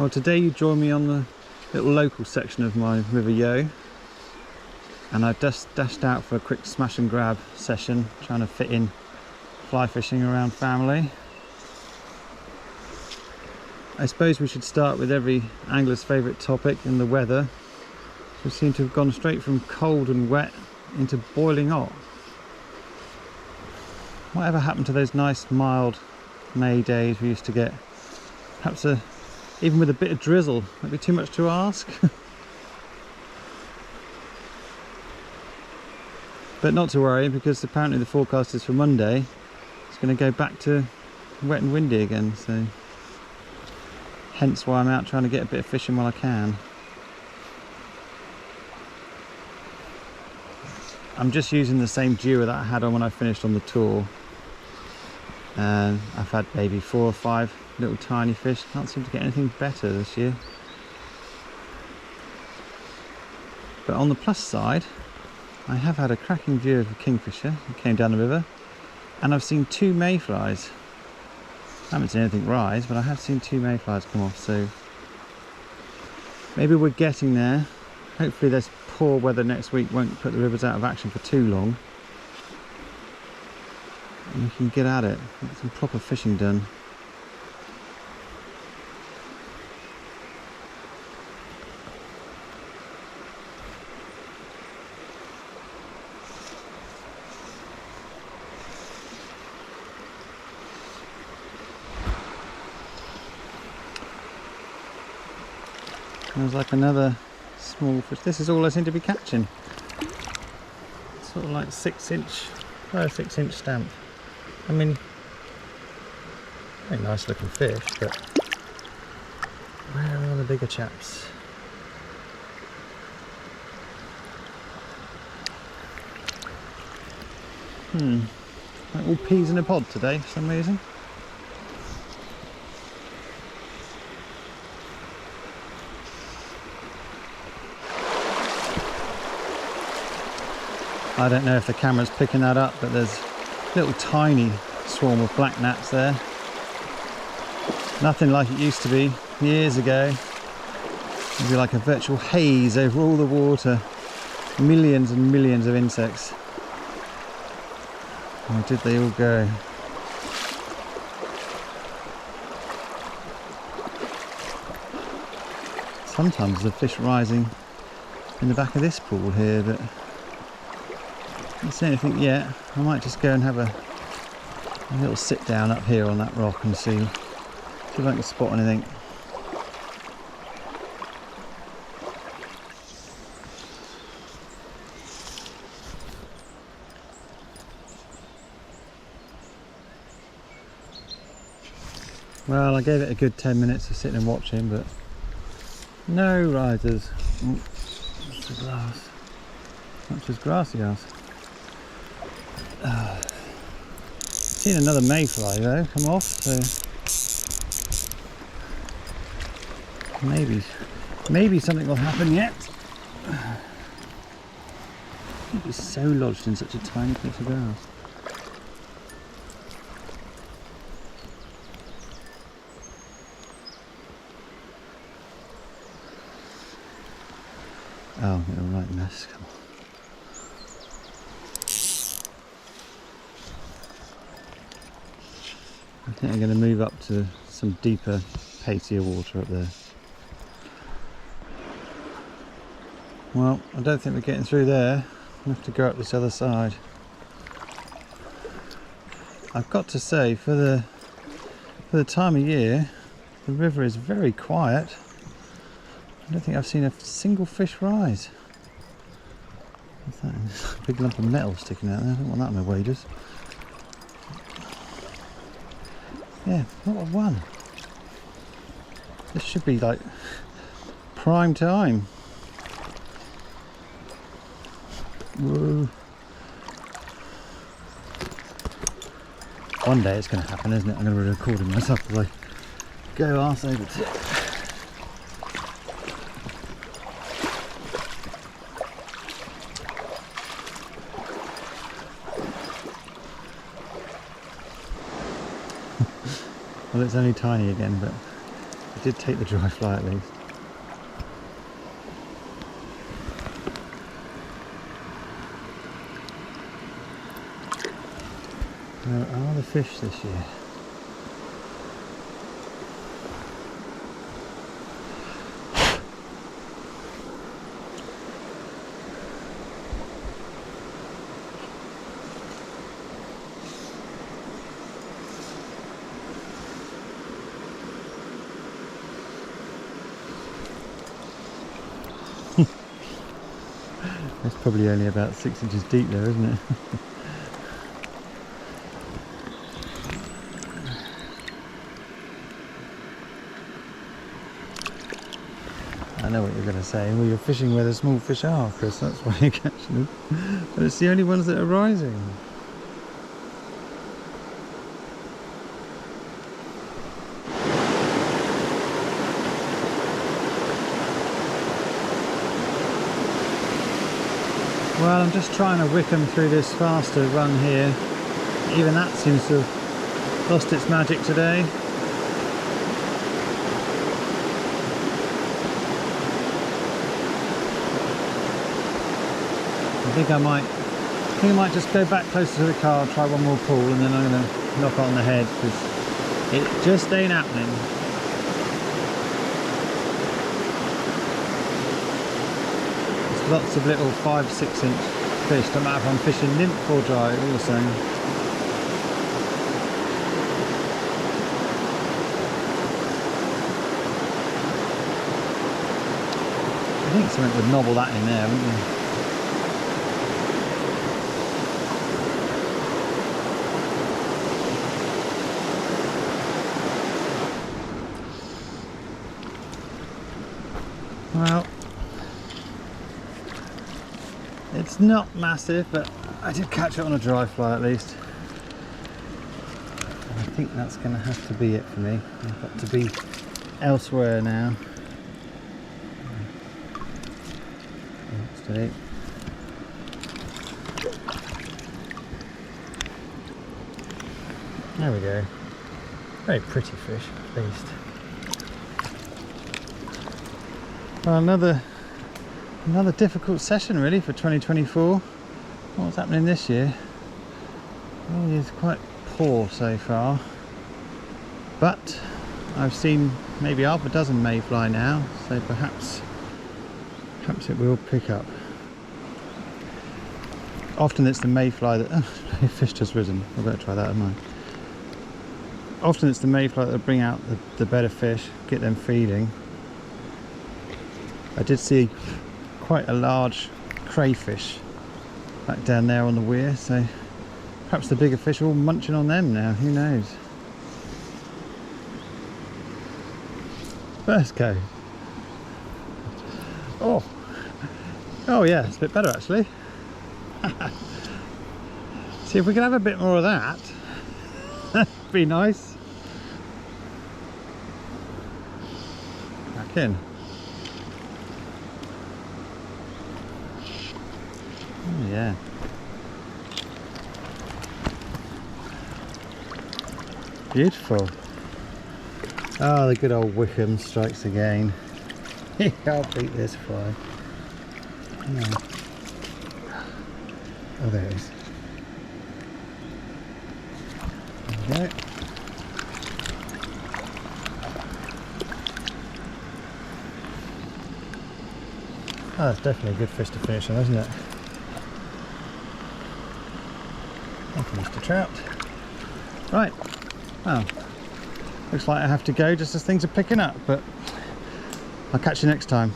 Well, today you join me on the little local section of my River Yo, and I just dashed out for a quick smash and grab session, trying to fit in fly fishing around family. I suppose we should start with every angler's favourite topic, in the weather. We seem to have gone straight from cold and wet into boiling hot. Whatever happened to those nice mild May days we used to get? Perhaps even with a bit of drizzle, might be too much to ask. But not to worry, because apparently the forecast is for Monday. It's going to go back to wet and windy again, so hence why I'm out trying to get a bit of fishing while I can. I'm just using the same dewar that I had on when I finished on the tour, and I've had maybe 4 or 5 little tiny fish. Can't seem to get anything better this year. But on the plus side, I have had a cracking view of a kingfisher who came down the river, and I've seen 2 mayflies. I haven't seen anything rise, but I have seen 2 mayflies come off, so maybe we're getting there. Hopefully this poor weather next week won't put the rivers out of action for too long, and we can get at it, get some proper fishing done. There's like another small fish. This is all I seem to be catching. Sort of like 6-inch stamp. I mean, very nice looking fish, but where are all the bigger chaps? Like all peas in a pod today for some reason. I don't know if the camera's picking that up, but there's a little tiny swarm of black gnats there. Nothing like it used to be years ago. It'd be like a virtual haze over all the water. Millions and millions of insects. Where did they all go? Sometimes the fish rising in the back of this pool here, but I don't see anything yet. I might just go and have a little sit down up here on that rock and see if I can spot anything. Well, I gave it a good 10 minutes of sitting and watching, but no risers. What's the grass? Not just grassy grass. Seen another mayfly though come off, so maybe something will happen yet. It's so lodged in such a tiny piece of grass. Oh, it'll right mess. Come on. I think I'm going to move up to some deeper, pacier water up there. Well, I don't think we're getting through there. We'll have to go up this other side. I've got to say, for the time of year, the river is very quiet. I don't think I've seen a single fish rise. What's that? A big lump of metal sticking out there. I don't want that in my waders. Yeah, not one. This should be like prime time. Whoa. One day it's going to happen, isn't it? I'm going to be recording myself as I go arse over to it. Well, it's only tiny again, but I did take the dry fly at least. Where are the fish this year? It's probably only about 6 inches deep there, isn't it? I know what you're going to say. Well, you're fishing where the small fish are, Chris. That's why you're catching them. But it's the only ones that are rising. Well, I'm just trying to wick them through this faster run here. Even that seems to have lost its magic today. I think I might just go back closer to the car, try one more pull, and then I'm going to knock it on the head because it just ain't happening. Lots of little 5-6 inch fish, don't matter if I'm fishing nymph or dry, all the same. I think something would nobble that in there, wouldn't you? Well, it's not massive, but I did catch it on a dry fly at least. And I think that's going to have to be it for me. I've got to be elsewhere now. Steady. There we go. Very pretty fish, at least. Well, another difficult session really for 2024. What's happening this year? Well, it's quite poor so far, but I've seen maybe half a dozen mayfly now, so perhaps it will pick up. Often it's the mayfly that oh, fish just risen. I better try that, haven't I? Often it's the mayfly that bring out the better fish, get them feeding. I did see quite a large crayfish back down there on the weir, so perhaps the bigger fish are all munching on them now, who knows. First go. Oh yeah, it's a bit better actually. See if we can have a bit more of that. That'd be nice. Back in. Oh, yeah. Beautiful. Oh, the good old Wickham strikes again. He can't beat this fly. No. Oh, there it is. There we go. Oh, that's definitely a good fish to finish on, isn't it? Thank you, Mr. Trout. Right, well, looks like I have to go just as things are picking up, but I'll catch you next time.